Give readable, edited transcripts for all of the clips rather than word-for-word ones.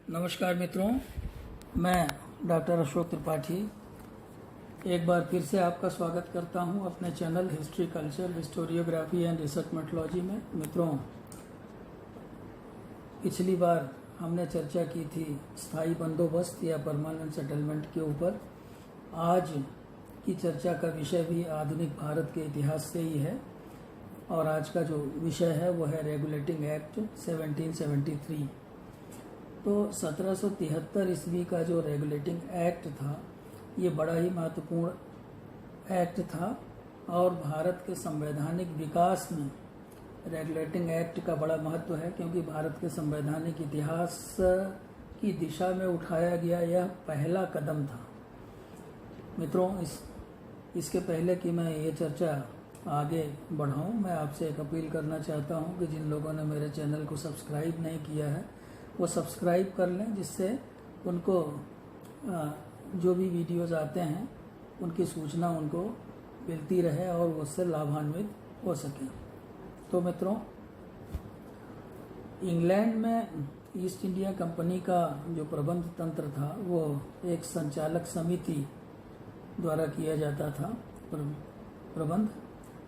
नमस्कार मित्रों, मैं डॉक्टर अशोक त्रिपाठी एक बार फिर से आपका स्वागत करता हूं अपने channel history culture historiography and research methodology में। मित्रों, पिछली बार हमने चर्चा की थी स्थायी बंदोबस्त या परमानेंट सेटलमेंट के ऊपर। आज की चर्चा का विषय भी आधुनिक भारत के इतिहास से ही है और आज का जो विषय है वो है रेगुलेटिंग एक्ट 1773। तो 1773 ईस्वी का जो रेगुलेटिंग एक्ट था ये बड़ा ही महत्वपूर्ण एक्ट था और भारत के संवैधानिक विकास में रेगुलेटिंग एक्ट का बड़ा महत्व है, क्योंकि भारत के संवैधानिक इतिहास की दिशा में उठाया गया यह पहला कदम था। मित्रों, इसके पहले कि मैं ये चर्चा आगे बढ़ाऊं, मैं आपसे एक अपील करना चाहता हूं कि जिन लोगों ने मेरे चैनल को सब्सक्राइब नहीं किया है वो सब्सक्राइब कर लें, जिससे उनको जो भी वीडियोस आते हैं उनकी सूचना उनको मिलती रहे और वो उससे लाभान्वित हो सकें। तो मित्रों, इंग्लैंड में ईस्ट इंडिया कंपनी का जो प्रबंध तंत्र था वो एक संचालक समिति द्वारा किया जाता था प्रबंध,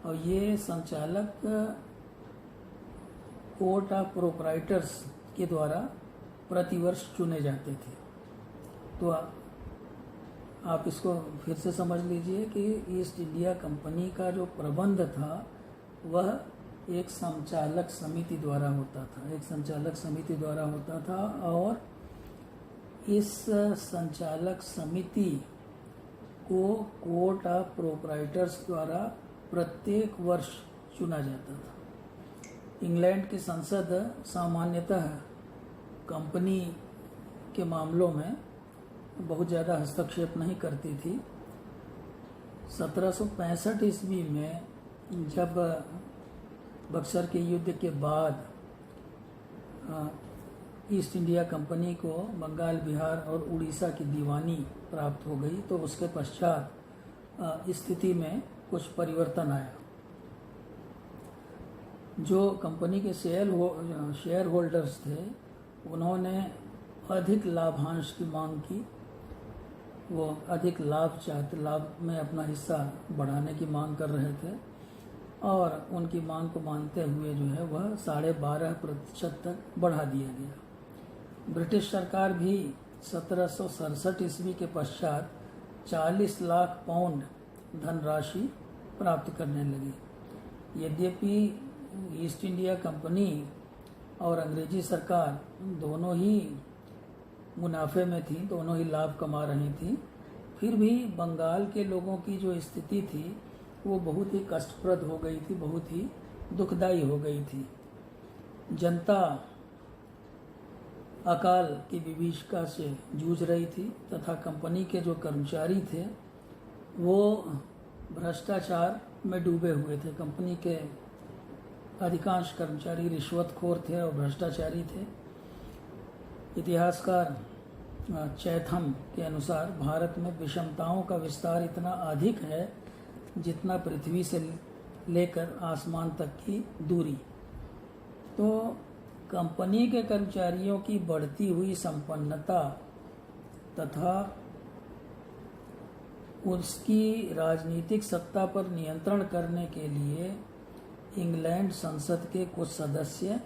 और ये संचालक कोर्ट ऑफ प्रोप्राइटर्स के द्वारा प्रतिवर्ष चुने जाते थे। तो आप इसको फिर से समझ लीजिए कि ईस्ट इंडिया कंपनी का जो प्रबंध था वह एक संचालक समिति द्वारा होता था और इस संचालक समिति को कोर्ट ऑफ प्रोप्राइटर्स द्वारा प्रत्येक वर्ष चुना जाता था। इंग्लैंड की संसद सामान्यतः कंपनी के मामलों में बहुत ज़्यादा हस्तक्षेप नहीं करती थी। 1765 ईस्वी में जब बक्सर के युद्ध के बाद ईस्ट इंडिया कंपनी को बंगाल, बिहार और उड़ीसा की दीवानी प्राप्त हो गई, तो उसके पश्चात स्थिति में कुछ परिवर्तन आया। जो कंपनी के शेयर होल्डर्स थे उन्होंने अधिक लाभांश की मांग की। वो अधिक लाभ में अपना हिस्सा बढ़ाने की मांग कर रहे थे और उनकी मांग को मानते हुए जो है वह 12.5% तक बढ़ा दिया गया। ब्रिटिश सरकार भी 1767 ईस्वी के पश्चात 40 लाख पाउंड धनराशि प्राप्त करने लगी। यद्यपि ईस्ट इंडिया कंपनी और अंग्रेजी सरकार दोनों ही मुनाफे में थी, दोनों ही लाभ कमा रही थी, फिर भी बंगाल के लोगों की जो स्थिति थी वो बहुत ही कष्टप्रद हो गई थी, बहुत ही दुखदायी हो गई थी। जनता अकाल की विभीषिका से जूझ रही थी तथा कंपनी के जो कर्मचारी थे वो भ्रष्टाचार में डूबे हुए थे। कंपनी के अधिकांश कर्मचारी रिश्वतखोर थे और भ्रष्टाचारी थे। इतिहासकार चैथम के अनुसार भारत में विषमताओं का विस्तार इतना अधिक है जितना पृथ्वी से लेकर आसमान तक की दूरी। तो कंपनी के कर्मचारियों की बढ़ती हुई संपन्नता तथा उसकी राजनीतिक सत्ता पर नियंत्रण करने के लिए इंग्लैंड संसद के कुछ सदस्य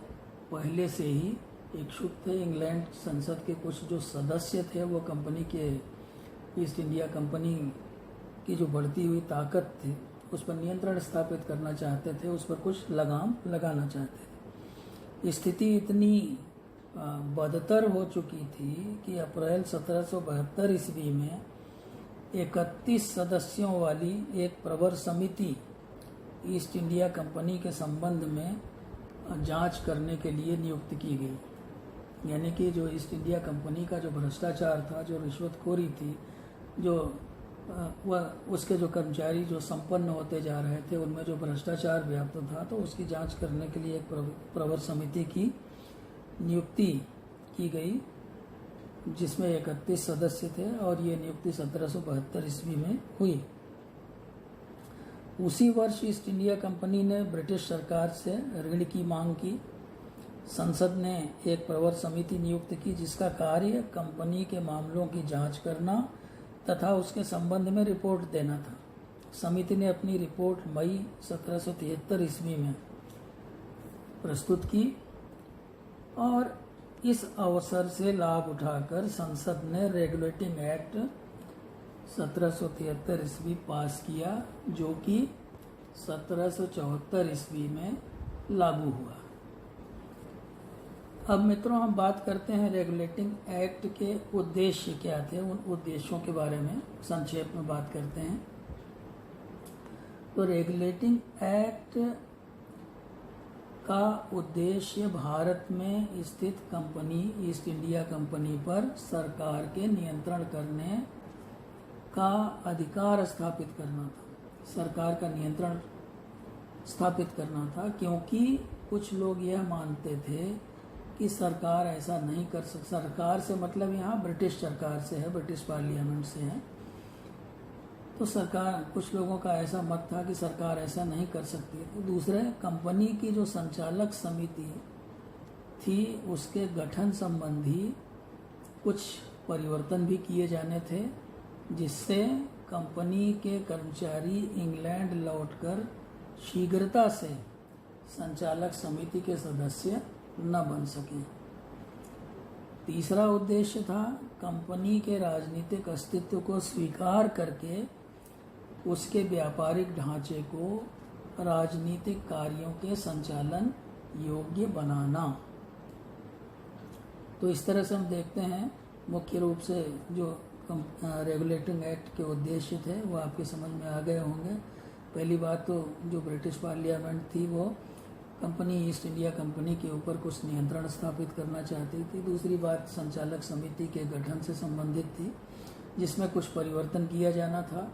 पहले से ही इच्छुक थे। इंग्लैंड संसद के कुछ जो सदस्य थे वो कंपनी के ईस्ट इंडिया कंपनी की जो बढ़ती हुई ताकत थी उस पर नियंत्रण स्थापित करना चाहते थे, उस पर कुछ लगाम लगाना चाहते थे। स्थिति इतनी बदतर हो चुकी थी कि अप्रैल 1772 ईस्वी में 31 सदस्यों वाली एक प्रवर समिति ईस्ट इंडिया कंपनी के संबंध में जांच करने के लिए नियुक्त की गई। यानी कि जो ईस्ट इंडिया कंपनी का जो भ्रष्टाचार था, जो रिश्वतखोरी थी, जो उसके जो कर्मचारी जो संपन्न होते जा रहे थे उनमें जो भ्रष्टाचार व्याप्त था, तो उसकी जांच करने के लिए एक प्रवर समिति की नियुक्ति की गई जिसमें 31 सदस्य थे और ये नियुक्ति 1772 ईस्वी में हुई। उसी वर्ष ईस्ट इंडिया कंपनी ने ब्रिटिश सरकार से ऋण की मांग की संसद ने एक प्रवर समिति नियुक्त की जिसका कार्य कंपनी के मामलों की जांच करना तथा उसके संबंध में रिपोर्ट देना था। समिति ने अपनी रिपोर्ट मई 1773 ईस्वी में प्रस्तुत की और इस अवसर से लाभ उठाकर संसद ने रेगुलेटिंग एक्ट 1773 ईस्वी पास किया, जो कि 1774 ईस्वी में लागू हुआ। अब मित्रों हम बात करते हैं रेगुलेटिंग एक्ट के उद्देश्य क्या थे, उन उद्देश्यों के बारे में संक्षेप में बात करते हैं। तो रेगुलेटिंग एक्ट का उद्देश्य भारत में स्थित कंपनी ईस्ट इंडिया कंपनी पर सरकार के नियंत्रण करने का अधिकार स्थापित करना था। सरकार का नियंत्रण स्थापित करना था, क्योंकि कुछ लोग यह मानते थे कि सरकार ऐसा नहीं कर सकती। सरकार से मतलब यहाँ ब्रिटिश सरकार से है, ब्रिटिश पार्लियामेंट से है। तो सरकार, कुछ लोगों का ऐसा मत था कि सरकार ऐसा नहीं कर सकती। तो दूसरे, कंपनी की जो संचालक समिति थी उसके गठन संबंधी कुछ परिवर्तन भी किए जाने थे, जिससे कंपनी के कर्मचारी इंग्लैंड लौटकर शीघ्रता से संचालक समिति के सदस्य न बन सके। तीसरा उद्देश्य था कंपनी के राजनीतिक अस्तित्व को स्वीकार करके उसके व्यापारिक ढांचे को राजनीतिक कार्यों के संचालन योग्य बनाना। तो इस तरह से हम देखते हैं मुख्य रूप से जो रेगुलेटिंग एक्ट के उद्देश्य थे वो आपके समझ में आ गए होंगे। पहली बात तो जो ब्रिटिश पार्लियामेंट थी वो कंपनी ईस्ट इंडिया कंपनी के ऊपर कुछ नियंत्रण स्थापित करना चाहती थी। दूसरी बात संचालक समिति के गठन से संबंधित थी, जिसमें कुछ परिवर्तन किया जाना था,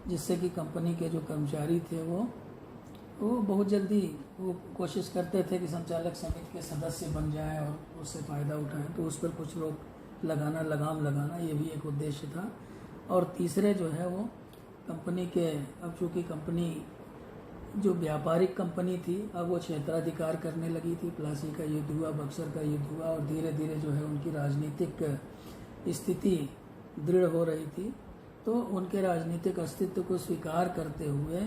जिससे कि कंपनी के जो कर्मचारी थे वो बहुत जल्दी वो कोशिश करते थे कि संचालक समिति के सदस्य बन जाएं और उससे फ़ायदा उठाएं। तो उस पर कुछ लोग लगाम लगाना, ये भी एक उद्देश्य था। और तीसरे जो है वो कंपनी के, अब चूँकि कंपनी जो व्यापारिक कंपनी थी अब वो क्षेत्राधिकार करने लगी थी। प्लासी का युद्ध हुआ, बक्सर का युद्ध हुआ और धीरे धीरे जो है उनकी राजनीतिक स्थिति दृढ़ हो रही थी। तो उनके राजनीतिक अस्तित्व को स्वीकार करते हुए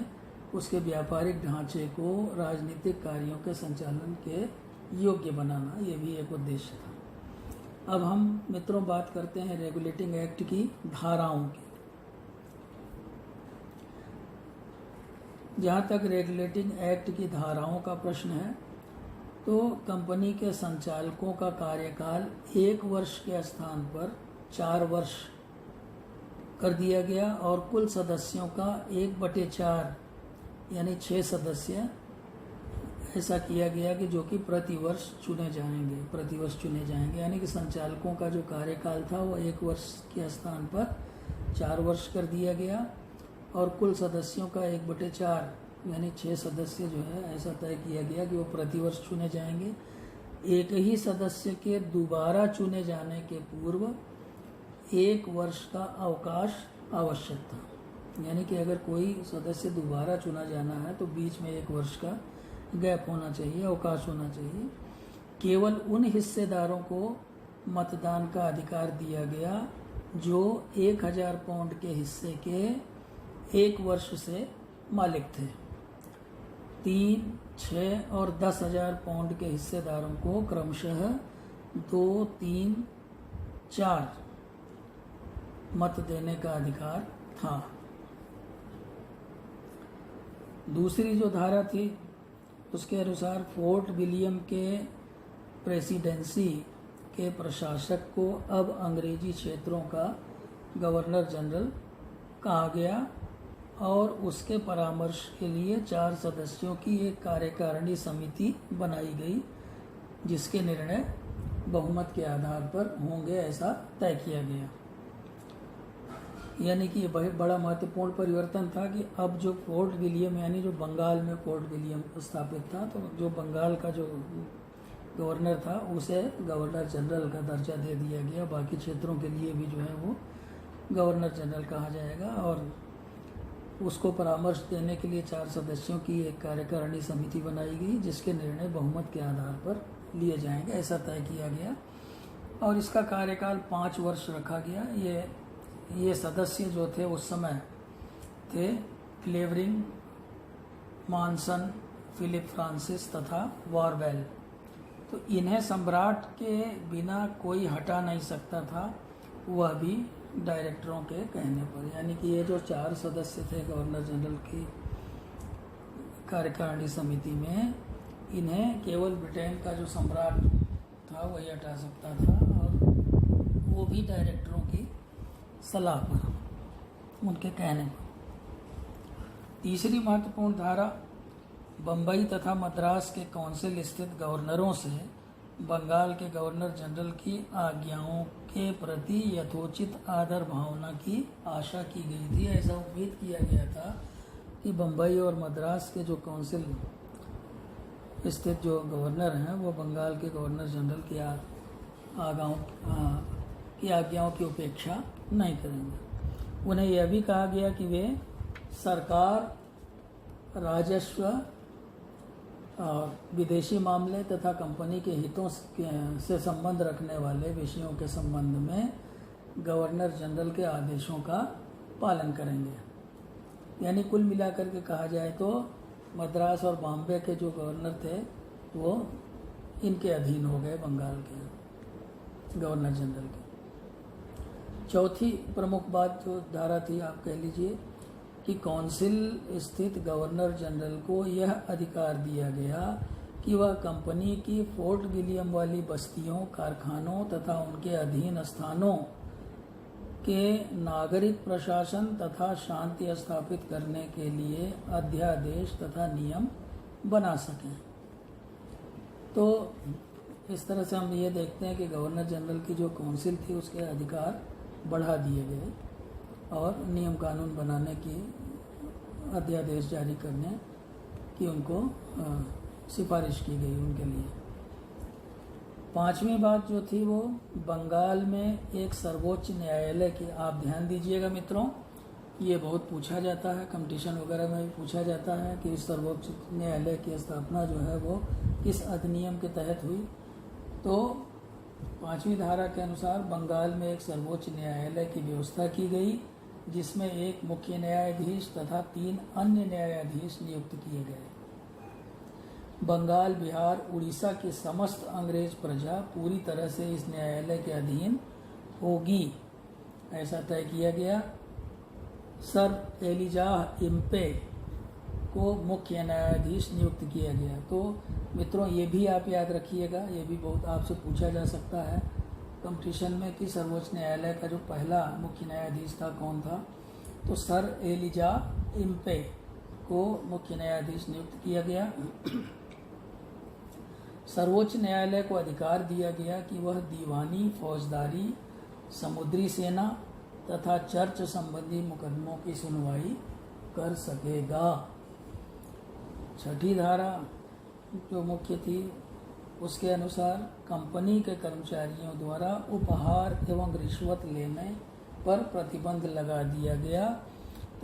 उसके व्यापारिक ढांचे को राजनीतिक कार्यों के संचालन के योग्य बनाना, ये भी एक उद्देश्य था। अब हम मित्रों बात करते हैं रेगुलेटिंग एक्ट की धाराओं की। जहाँ तक रेगुलेटिंग एक्ट की धाराओं का प्रश्न है तो कंपनी के संचालकों का कार्यकाल 1 वर्ष के स्थान पर 4 वर्ष कर दिया गया और कुल सदस्यों का 1/4 यानी 6 सदस्य ऐसा किया गया कि जो कि प्रतिवर्ष चुने जाएंगे। यानी कि संचालकों का जो कार्यकाल था वो 1 वर्ष के स्थान पर 4 वर्ष कर दिया गया और कुल सदस्यों का 1/4 यानी 6 सदस्य जो है ऐसा तय किया गया कि वो प्रतिवर्ष चुने जाएंगे। एक ही सदस्य के दोबारा चुने जाने के पूर्व 1 वर्ष का अवकाश आवश्यक था। यानी कि अगर कोई सदस्य दोबारा चुना जाना है तो बीच में 1 वर्ष का गैप होना चाहिए, अवकाश होना चाहिए। केवल उन हिस्सेदारों को मतदान का अधिकार दिया गया जो 1000 पाउंड के हिस्से के 1 वर्ष से मालिक थे। 3, 6 और 10,000 पाउंड के हिस्सेदारों को क्रमशः 2, 3, 4 मत देने का अधिकार था। दूसरी जो धारा थी उसके अनुसार फोर्ट विलियम के प्रेसिडेंसी के प्रशासक को अब अंग्रेजी क्षेत्रों का गवर्नर जनरल कहा गया और उसके परामर्श के लिए 4 सदस्यों की एक कार्यकारिणी समिति बनाई गई, जिसके निर्णय बहुमत के आधार पर होंगे ऐसा तय किया गया। यानी कि ये बड़ा महत्वपूर्ण परिवर्तन था कि अब जो फोर्ट विलियम यानी जो बंगाल में फोर्ट विलियम स्थापित था, तो जो बंगाल का जो गवर्नर था उसे गवर्नर जनरल का दर्जा दे दिया गया। बाकी क्षेत्रों के लिए भी जो है वो गवर्नर जनरल कहा जाएगा और उसको परामर्श देने के लिए 4 सदस्यों की एक कार्यकारिणी समिति बनाई गई, जिसके निर्णय बहुमत के आधार पर लिए जाएंगे, ऐसा तय किया गया। और इसका कार्यकाल 5 वर्ष रखा गया। ये सदस्य जो थे उस समय थे क्लेवरिंग, मॉनसन, फिलिप फ्रांसिस तथा वॉरवेल। तो इन्हें सम्राट के बिना कोई हटा नहीं सकता था, वह भी डायरेक्टरों के कहने पर। यानी कि ये जो 4 सदस्य थे गवर्नर जनरल की कार्यकारिणी समिति में, इन्हें केवल ब्रिटेन का जो सम्राट था वही हटा सकता था, और वो भी डायरेक्टरों की सलाह पर, उनके कहने पर। तीसरी महत्वपूर्ण धारा, बम्बई तथा मद्रास के काउंसिल स्थित गवर्नरों से बंगाल के गवर्नर जनरल की आज्ञाओं के प्रति यथोचित आदर भावना की आशा की गई थी। ऐसा उम्मीद किया गया था कि बम्बई और मद्रास के जो काउंसिल स्थित जो गवर्नर हैं वो बंगाल के गवर्नर जनरल की आज्ञाओं की उपेक्षा नहीं करेंगे। उन्हें यह भी कहा गया कि वे सरकार, राजस्व और विदेशी मामले तथा कंपनी के हितों से संबंध रखने वाले विषयों के संबंध में गवर्नर जनरल के आदेशों का पालन करेंगे। यानी कुल मिलाकर के कहा जाए तो मद्रास और बॉम्बे के जो गवर्नर थे वो इनके अधीन हो गए, बंगाल के गवर्नर जनरल के। चौथी प्रमुख बात जो धारा थी, आप कह लीजिए कि काउंसिल स्थित गवर्नर जनरल को यह अधिकार दिया गया कि वह कंपनी की फोर्ट विलियम वाली बस्तियों, कारखानों तथा उनके अधीन स्थानों के नागरिक प्रशासन तथा शांति स्थापित करने के लिए अध्यादेश तथा नियम बना सकें। तो इस तरह से हम ये देखते हैं कि गवर्नर जनरल की जो काउंसिल थी उसके अधिकार बढ़ा दिए गए और नियम कानून बनाने की, अध्यादेश जारी करने की उनको सिफारिश की गई उनके लिए। पांचवी बात जो थी वो बंगाल में एक सर्वोच्च न्यायालय की, आप ध्यान दीजिएगा मित्रों, ये बहुत पूछा जाता है, कंपटीशन वगैरह में भी पूछा जाता है कि इस सर्वोच्च न्यायालय की स्थापना जो है वो किस अधिनियम के तहत हुई। तो 5वीं धारा के अनुसार बंगाल में एक सर्वोच्च न्यायालय की व्यवस्था की गई, जिसमें एक मुख्य न्यायाधीश तथा 3 अन्य न्यायाधीश नियुक्त किए गए। बंगाल, बिहार, उड़ीसा की समस्त अंग्रेज प्रजा पूरी तरह से इस न्यायालय के अधीन होगी, ऐसा तय किया गया। सर एलिजाह इम्पे को मुख्य न्यायाधीश नियुक्त किया गया। तो मित्रों ये भी आप याद रखिएगा, ये भी बहुत आपसे पूछा जा सकता है कंपटीशन में कि सर्वोच्च न्यायालय का जो पहला मुख्य न्यायाधीश था कौन था। तो सर एलिजाह इम्पे को मुख्य न्यायाधीश नियुक्त किया गया। सर्वोच्च न्यायालय को अधिकार दिया गया कि वह दीवानी, फौजदारी, समुद्री सेना तथा चर्च संबंधी मुकदमों की सुनवाई कर सकेगा। छठी धारा जो मुख्य थी उसके अनुसार कंपनी के कर्मचारियों द्वारा उपहार एवं रिश्वत लेने पर प्रतिबंध लगा दिया गया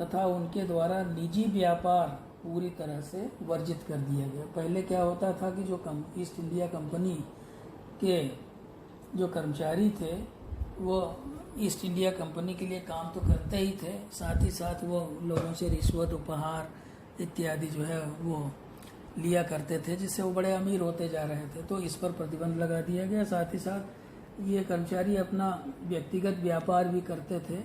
तथा उनके द्वारा निजी व्यापार पूरी तरह से वर्जित कर दिया गया। पहले क्या होता था कि जो ईस्ट इंडिया कंपनी के जो कर्मचारी थे वो ईस्ट इंडिया कंपनी के लिए काम तो करते ही थे, साथ ही साथ वो लोगों से रिश्वत, उपहार इत्यादि जो है वो लिया करते थे, जिससे वो बड़े अमीर होते जा रहे थे। तो इस पर प्रतिबंध लगा दिया गया। साथ ही साथ ये कर्मचारी अपना व्यक्तिगत व्यापार भी करते थे,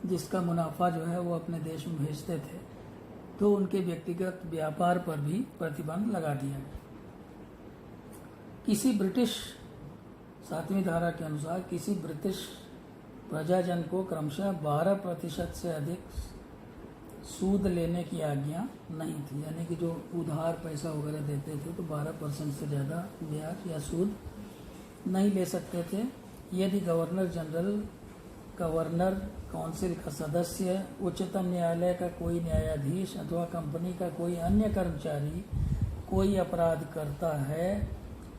जिसका मुनाफा जो है वो अपने देश में भेजते थे। तो उनके व्यक्तिगत व्यापार पर भी प्रतिबंध लगा दिया गया। किसी ब्रिटिश 7वीं धारा के अनुसार किसी ब्रिटिश प्रजाजन को क्रमशः 12% से अधिक सूद लेने की आज्ञा नहीं थी। यानी कि जो उधार पैसा वगैरह देते थे तो 12% से ज़्यादा ब्याज या सूद नहीं ले सकते थे। यदि गवर्नर जनरल, गवर्नर, काउंसिल का सदस्य, उच्चतम न्यायालय का कोई न्यायाधीश अथवा कंपनी का कोई अन्य कर्मचारी कोई अपराध करता है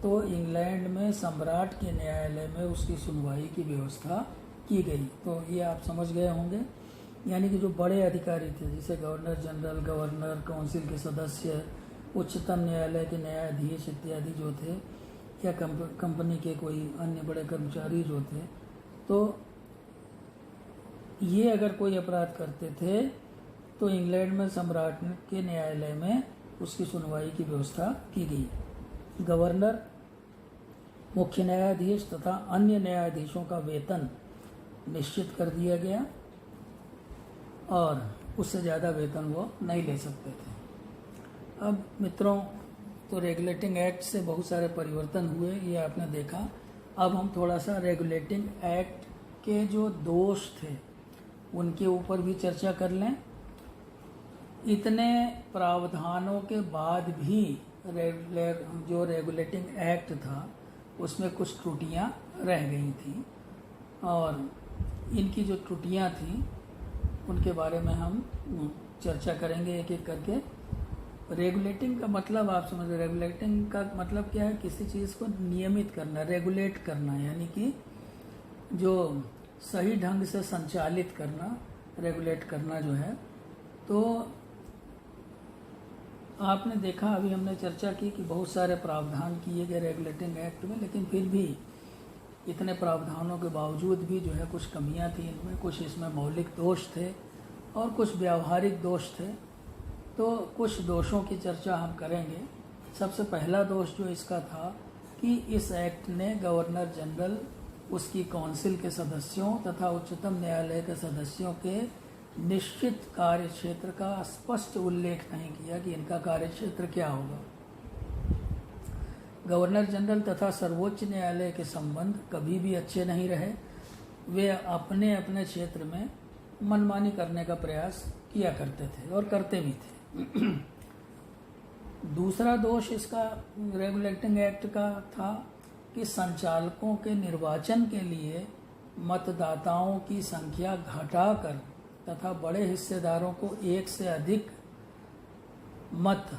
तो इंग्लैंड में सम्राट के न्यायालय में उसकी सुनवाई की व्यवस्था की गई। तो ये आप समझ गए होंगे यानी कि जो बड़े अधिकारी थे, जैसे गवर्नर जनरल, गवर्नर, काउंसिल के सदस्य, उच्चतम न्यायालय के न्यायाधीश इत्यादि जो थे, या कंपनी के कोई अन्य बड़े कर्मचारी जो थे, तो ये अगर कोई अपराध करते थे तो इंग्लैंड में सम्राट के न्यायालय में उसकी सुनवाई की व्यवस्था की गई। गवर्नर, मुख्य न्यायाधीश तथा अन्य न्यायाधीशों का वेतन निश्चित कर दिया गया और उससे ज़्यादा वेतन वो नहीं ले सकते थे। अब मित्रों, तो रेगुलेटिंग एक्ट से बहुत सारे परिवर्तन हुए, ये आपने देखा। अब हम थोड़ा सा रेगुलेटिंग एक्ट के जो दोष थे उनके ऊपर भी चर्चा कर लें। इतने प्रावधानों के बाद भी जो रेगुलेटिंग एक्ट था उसमें कुछ त्रुटियां रह गई थी, और इनकी जो त्रुटियां थी उनके बारे में हम चर्चा करेंगे एक एक करके। रेगुलेटिंग का मतलब आप समझ रहे, रेगुलेटिंग का मतलब क्या है? किसी चीज़ को नियमित करना, रेगुलेट करना, यानी कि जो सही ढंग से संचालित करना, रेगुलेट करना जो है। तो आपने देखा, अभी हमने चर्चा की कि बहुत सारे प्रावधान किए गए रेगुलेटिंग एक्ट में, लेकिन फिर भी इतने प्रावधानों के बावजूद भी जो है कुछ कमियां थी इनमें, कुछ इसमें मौलिक दोष थे और कुछ व्यावहारिक दोष थे। तो कुछ दोषों की चर्चा हम करेंगे। सबसे पहला दोष जो इसका था कि इस एक्ट ने गवर्नर जनरल, उसकी काउंसिल के सदस्यों तथा उच्चतम न्यायालय के सदस्यों के निश्चित कार्य क्षेत्र का स्पष्ट उल्लेख नहीं किया कि इनका कार्य क्षेत्र क्या होगा। गवर्नर जनरल तथा सर्वोच्च न्यायालय के संबंध कभी भी अच्छे नहीं रहे। वे अपने अपने क्षेत्र में मनमानी करने का प्रयास किया करते थे और करते भी थे। दूसरा दोष इसका रेगुलेटिंग एक्ट का था कि संचालकों के निर्वाचन के लिए मतदाताओं की संख्या घटाकर तथा बड़े हिस्सेदारों को एक से अधिक मत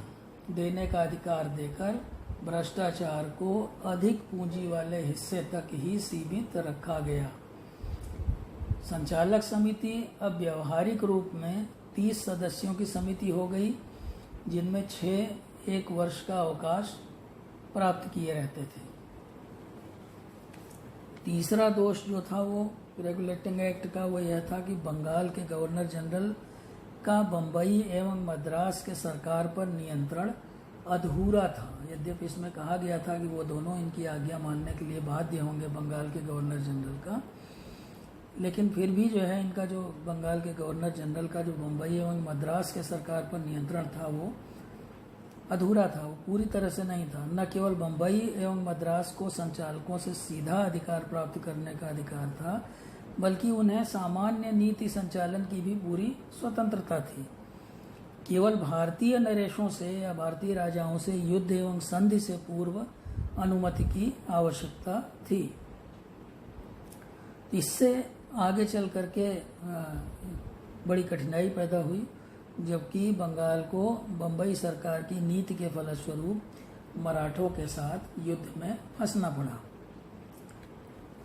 देने का अधिकार देकर भ्रष्टाचार को अधिक पूंजी वाले हिस्से तक ही सीमित रखा गया। संचालक समिति अब व्यवहारिक रूप में 30 सदस्यों की समिति हो गई, जिनमें 6 एक वर्ष का अवकाश प्राप्त किए रहते थे। तीसरा दोष जो था वो रेगुलेटिंग एक्ट का वो यह था कि बंगाल के गवर्नर जनरल का बम्बई एवं मद्रास के सरकार पर नियंत्रण अधूरा था। यद्यपि इसमें कहा गया था कि वो दोनों इनकी आज्ञा मानने के लिए बाध्य होंगे, बंगाल के गवर्नर जनरल का, लेकिन फिर भी जो है इनका जो बंगाल के गवर्नर जनरल का जो बम्बई एवं मद्रास के सरकार पर नियंत्रण था वो अधूरा था, वो पूरी तरह से नहीं था। न केवल बम्बई एवं मद्रास को संचालकों से सीधा अधिकार प्राप्त करने का अधिकार था, बल्कि उन्हें सामान्य नीति संचालन की भी पूरी स्वतंत्रता थी। केवल भारतीय नरेशों से या भारतीय राजाओं से युद्ध एवं संधि से पूर्व अनुमति की आवश्यकता थी। इससे आगे चल करके बड़ी कठिनाई पैदा हुई, जबकि बंगाल को बम्बई सरकार की नीति के फलस्वरूप मराठों के साथ युद्ध में फंसना पड़ा।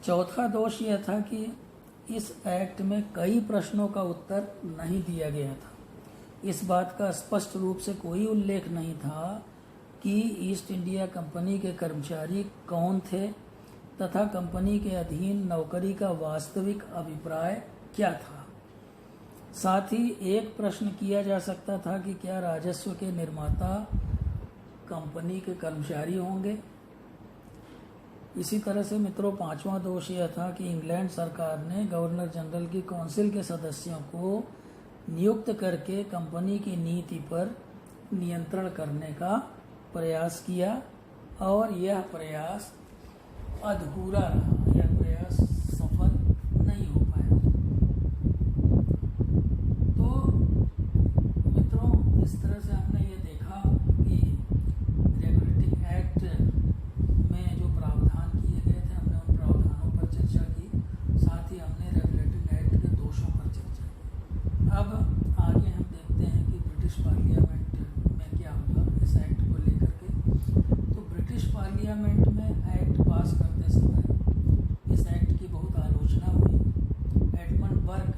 चौथा दोष यह था कि इस एक्ट में कई प्रश्नों का उत्तर नहीं दिया गया था। इस बात का स्पष्ट रूप से कोई उल्लेख नहीं था कि ईस्ट इंडिया कंपनी के कर्मचारी कौन थे तथा कंपनी के अधीन नौकरी का वास्तविक अभिप्राय क्या था। साथ ही एक प्रश्न किया जा सकता था कि क्या राजस्व के निर्माता कंपनी के कर्मचारी होंगे। इसी तरह से मित्रों, पांचवा दोष यह था कि इंग्लैंड सरकार ने गवर्नर जनरल की काउंसिल के सदस्यों को नियुक्त करके कंपनी की नीति पर नियंत्रण करने का प्रयास किया और यह प्रयास अधूरा रहा, यह प्रयास सफल नहीं हो पाया। तो मित्रों, इस तरह से हमने ये देखा कि रेगुलेटिंग एक्ट में जो प्रावधान किए गए थे, हमने उन प्रावधानों पर चर्चा की, साथ ही हमने रेगुलेटिंग एक्ट के दोषों पर चर्चा की। अब आगे हम देखते हैं कि ब्रिटिश पार्लियामेंट में क्या हुआ इस एक्ट को लेकर के। तो ब्रिटिश पार्लियामेंट में एक्ट पास करते समय इस एक्ट की बहुत आलोचना हुई। एडमंड बर्क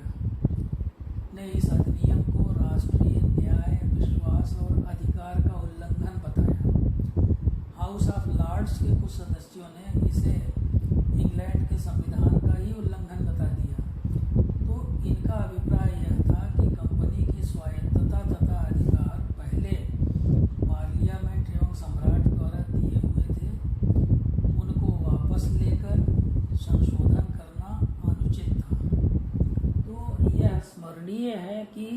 के कुछ सदस्यों ने इसे इंग्लैंड के संविधान का ही उल्लंघन बता दिया। तो इनका अभिप्राय यह था कि कंपनी की स्वायत्तता तथा अधिकार पहले पार्लियामेंट एवं सम्राट द्वारा दिए हुए थे, उनको वापस लेकर संशोधन करना अनुचित था। तो यह स्मरणीय है कि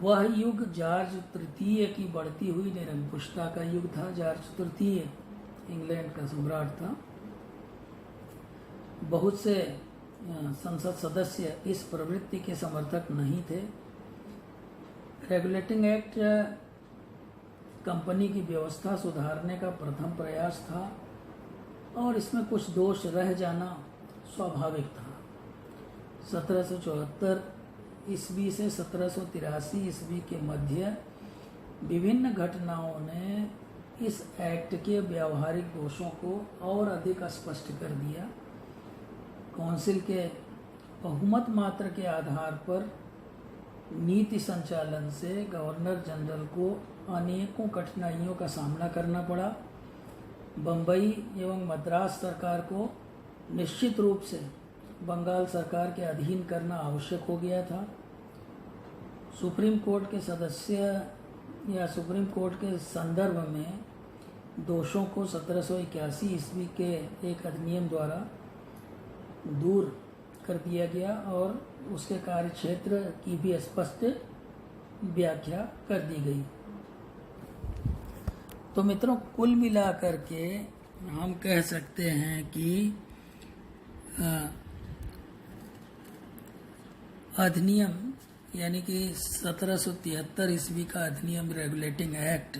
वह युग जॉर्ज तृतीय की बढ़ती हुई निरंकुशता का युग था। जॉर्ज तृतीय इंग्लैंड का सम्राट था। बहुत से संसद सदस्य इस प्रवृत्ति के समर्थक नहीं थे। रेगुलेटिंग एक्ट कंपनी की व्यवस्था सुधारने का प्रथम प्रयास था और इसमें कुछ दोष रह जाना स्वाभाविक था। 1774 ईस्वी से 1783 ईस्वी के मध्य विभिन्न घटनाओं ने इस एक्ट के व्यावहारिक दोषों को और अधिक स्पष्ट कर दिया। काउंसिल के बहुमत मात्र के आधार पर नीति संचालन से गवर्नर जनरल को अनेकों कठिनाइयों का सामना करना पड़ा। बम्बई एवं मद्रास सरकार को निश्चित रूप से बंगाल सरकार के अधीन करना आवश्यक हो गया था। सुप्रीम कोर्ट के सदस्य या सुप्रीम कोर्ट के संदर्भ में दोषों को 1781 ईस्वी के एक अधिनियम द्वारा दूर कर दिया गया और उसके कार्यक्षेत्र की भी स्पष्ट व्याख्या कर दी गई। तो मित्रों, कुल मिलाकर के हम कह सकते हैं कि अधिनियम यानी कि 1773 ईस्वी का अधिनियम रेगुलेटिंग एक्ट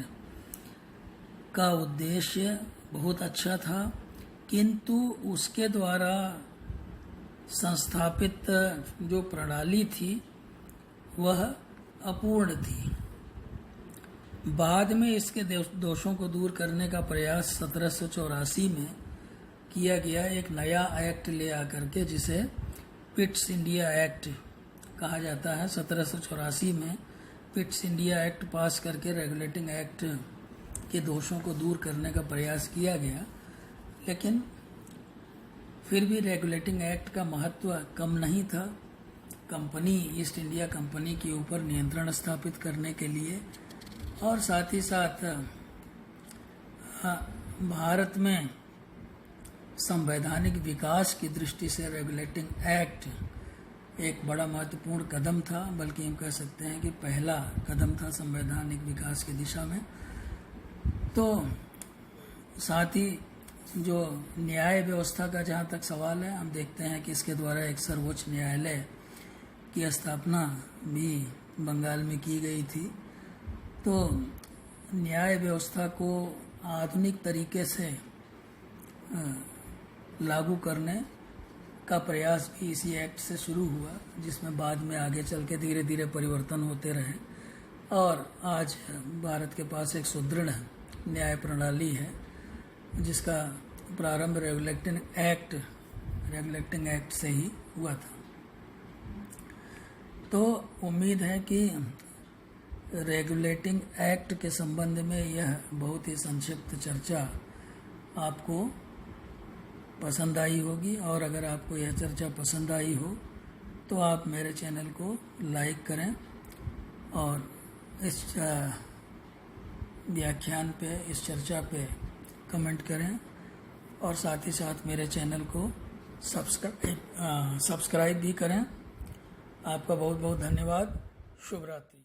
का उद्देश्य बहुत अच्छा था, किंतु उसके द्वारा संस्थापित जो प्रणाली थी वह अपूर्ण थी। बाद में इसके दोषों को दूर करने का प्रयास 1784 में किया गया। एक नया एक्ट ले आकर के जिसे पिट्स इंडिया एक्ट कहा जाता है। 1784 में पिट्स इंडिया एक्ट पास करके रेगुलेटिंग एक्ट के दोषों को दूर करने का प्रयास किया गया, लेकिन फिर भी रेगुलेटिंग एक्ट का महत्व कम नहीं था। कंपनी ईस्ट इंडिया कंपनी के ऊपर नियंत्रण स्थापित करने के लिए और साथ ही साथ भारत में संवैधानिक विकास की दृष्टि से रेगुलेटिंग एक्ट एक बड़ा महत्वपूर्ण कदम था, बल्कि हम कह सकते हैं कि पहला कदम था संवैधानिक विकास की दिशा में। तो साथ ही जो न्याय व्यवस्था का जहाँ तक सवाल है, हम देखते हैं कि इसके द्वारा एक सर्वोच्च न्यायालय की स्थापना भी बंगाल में की गई थी। तो न्याय व्यवस्था को आधुनिक तरीके से लागू करने का प्रयास भी इसी एक्ट से शुरू हुआ, जिसमें बाद में आगे चल के धीरे धीरे परिवर्तन होते रहे और आज भारत के पास एक सुदृढ़ न्याय प्रणाली है, जिसका प्रारंभ रेगुलेटिंग एक्ट से ही हुआ था। तो उम्मीद है कि रेगुलेटिंग एक्ट के संबंध में यह बहुत ही संक्षिप्त चर्चा आपको पसंद आई होगी, और अगर आपको यह चर्चा पसंद आई हो तो आप मेरे चैनल को लाइक करें और इस व्याख्यान पे, इस चर्चा पे कमेंट करें और साथ ही साथ मेरे चैनल को सब्सक्राइब भी करें। आपका बहुत बहुत धन्यवाद। शुभ रात्रि।